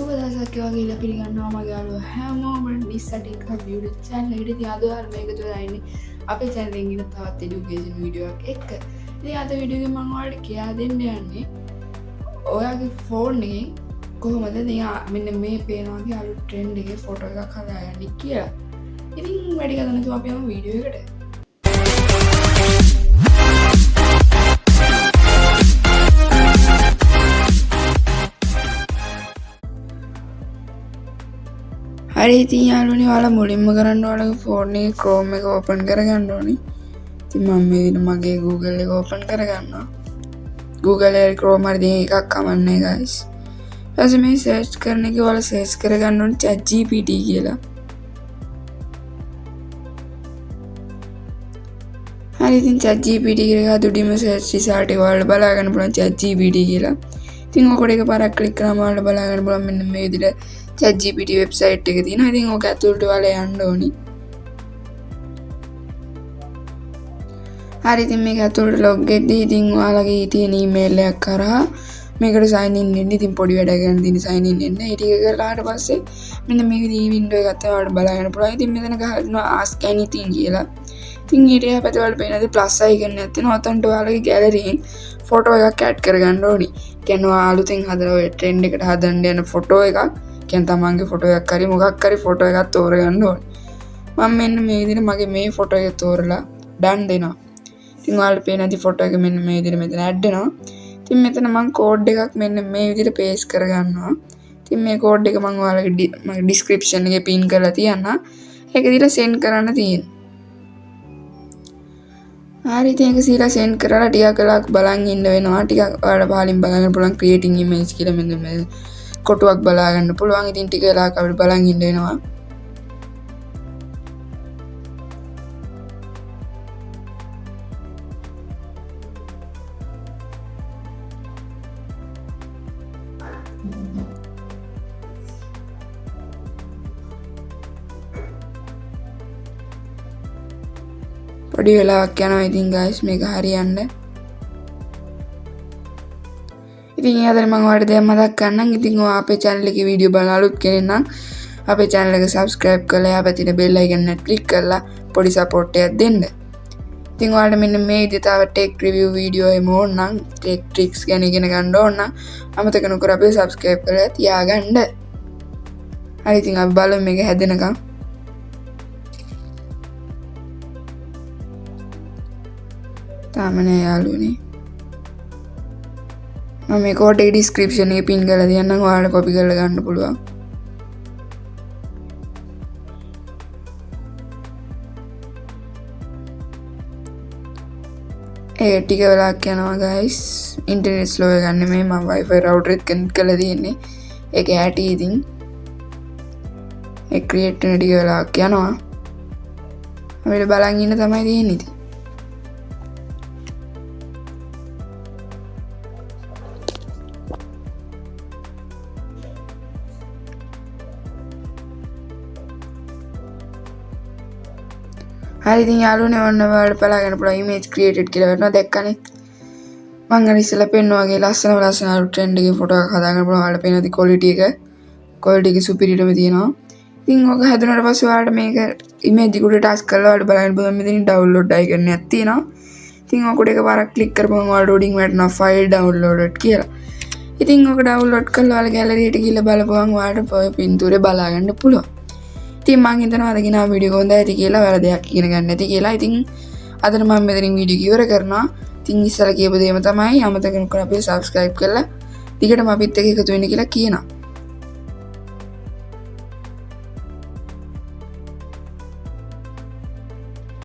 සුබදසක් වගේ පිළිගන්නවා මගේ යාළුවෝ හැමෝම නිස්සටෙක් YouTube channel එකට. ඉතින් අද ඔයාලා මේක තුරයිනේ අපේ channel එකෙන් ඉන්න තවත් education video එකක් එක්ක. ඉතින් අද වීඩියෝ එකේ මම ඔයාලට කියා දෙන්න යන්නේ ඔයාගේ phone එකෙන් කොහොමද මෙන්න මේ පේන වගේ අලුත් trend එකේ photo එකක් හදාගන්නේ කියලා. ඉතින් වැඩි කතා නැතුව අපි යමු වීඩියෝ එකට. හරි ඉතින් යාළුවනේ ඔයාලා මුලින්ම කරන්න ඔයාලගේ ෆෝන් එකේ Chrome එක open කරගන්න ඕනේ. ඉතින් මම මේ විදිහට මගේ Google එක open කරගන්නවා. Google එකේ Chrome හරි එකක් කමන්නේ guys. ඊට මේ search කරන එක ඔයාලා search කරගන්න ඕනේ ChatGPT කියලා. හරි ඉතින් ChatGPT කියලා දුඩිම search result එක ඔයාලා බලා ගන්න පුළුවන් ChatGPT කියලා. ඉතින් ඔකට එකපාරක් click කරාම ඔයාලා බලා ගන්න පුළුවන් මෙන්න මේ විදිහට ChatGPT website එක තියෙනවා. ඉතින් ඕක ඇතුළට ඔයාලා යන්න ඕනි. හරි ඉතින් මේක ඇතුළට log වෙද්දී ඉතින් ඔයාලගේ තියෙන email එක කරා මේකට sign in වෙන්න. ඉතින් පොඩි වැඩ ගන්න තියෙන sign in වෙන්න. ඒ ටික කරලාට පස්සේ මෙන්න මේ විදිහේ window එකක් තමයි ඔයාලට බලා ගන්න පුළුවන්. ඉතින් මෙතන ගහනවා ask anything කියලා. ඉතින් ඊට යහපත ඔයාලට පේනද plus icon එකක් තියෙනවා. ඔතනට ඔයාලගේ gallery එකෙන් photo එකක් add කරගන්න ඕනි. කියන්නේ ඔයා අලුතෙන් හදන ඔය trend එකට හදන්න යන photo එකක් කියන් තමන්ගේ ෆොටෝ එකක් හරි මොකක් හරි ෆොටෝ එකක් තෝරගන්න ඕනේ. මම මෙන්න මේ විදිහට මගේ මේ ෆොටෝ එක තෝරලා done දෙනවා. ඉතින් ඔයාලට පේන ඇති ෆොටෝ එක මෙන්න මේ විදිහට මෙතන ඇඩ් වෙනවා. ඉතින් මෙතන මම කෝඩ් එකක් මෙන්න මේ විදිහට පේස්ට් කරගන්නවා. ඉතින් මේ කෝඩ් එක මම ඔයාලගේ මගේ description එකේ pin කරලා තියන්න. ඒක දිලා send කරන්න තියෙනවා. හරි ඉතින් ඒක සීලා send කරලා ටිකක් වෙලාවක් බලන් ඉන්න වෙනවා. ටිකක් ඔයාලා පහලින් බලන්න පුළුවන් creating image කියලා මෙන්න මේ කොටුවක් බලා ගන්න පුළුවන්. ඉතින් ටික වෙලාවක් අපිට බලන් ඉන්න වෙනවා. පොඩි වෙලාවක් යනවා ඉතින් guys මේක හරියන්න. ඉතින් අද මම ඔයාලට දෙයක් මතක් කරන්නම්. ඉතින් ඔයා අපේ channel එකේ වීඩියෝ බලන අලුත් කෙනෙක් නම් අපේ channel එක subscribe කරලා එහා පැත්තේ bell icon එක click කරලා පොඩි support එකක් දෙන්න. ඉතින් ඔයාලට මෙන්න මේ විදිහට තව tech review වීඩියෝ එම ඕන නම් tech tricks ගැන ඉගෙන ගන්න ඕන නම් අමතක නොකර අපේ subscribe කරලා තියාගන්න. හරි ඉතින් අපි බලමු මේක හැදෙනකම්. තාම නෑ යාළුවනේ. මම මේ කෝඩ් එක description එකේ pin කරලා තියන්නම්. ඔයාලට copy කරලා ගන්න පුළුවන්. ඒ ටික වෙලාවක් යනවා guys. internet slow එක ගන්න මේ මම wifi router එක connect කරලා තියෙන්නේ. ඒක ඇටි ඉතින් ඒ create වෙන ටික වෙලාවක් යනවා. අපිට බලන් ඉන්න තමයි තියෙන්නේ ඉතින්. හරි ඉතින් යාළුවනේ ඔන්න ඔයාලට බලා ගන්න පුළුවන් image created කියලා වෙනවා දැක්කනේ. මම අර ඉස්සෙල්ලා පෙන්නුවා වගේ ලස්සන අලුත් trend එකේ ෆොටෝ එකක් හදාගන්න පුළුවන්. ඔයාලට පේනද quality එක superior එකම තියෙනවා. ඉතින් ඔක හදුනාට පස්සේ ඔයාලට මේක image එකට touch කරලා ඔයාලට බලන්න පුළුවන් මෙතනින් download icon එකක් තියෙනවා. ඉතින් ඔකට එකපාරක් click කරපුවම ඔයාලට loading වැටෙනවා file downloaded කියලා. ඉතින් ඔක download කරලා ඔයාලා gallery එකට ගිහලා බලපුවම ඔයාලට පින්තූරේ බලා ගන්න පුළුවන්. ඉතින් මම හිතනවා අද ගෙනා වීඩියෝ එක හොඳයි ඇති කියලා. ඔයාලා දෙයක් ඉගෙන ගන්න ඇති කියලා. ඉතින් අදට මම මෙතනින් වීඩියෝ ඉවර කරනවා. ඉතින් ඉස්සර කියපු දේම තමයි අමතක නොකර අපේ subscribe කරලා දිගටම අපිත් එක්ක එකතු වෙන්න කියලා කියනවා.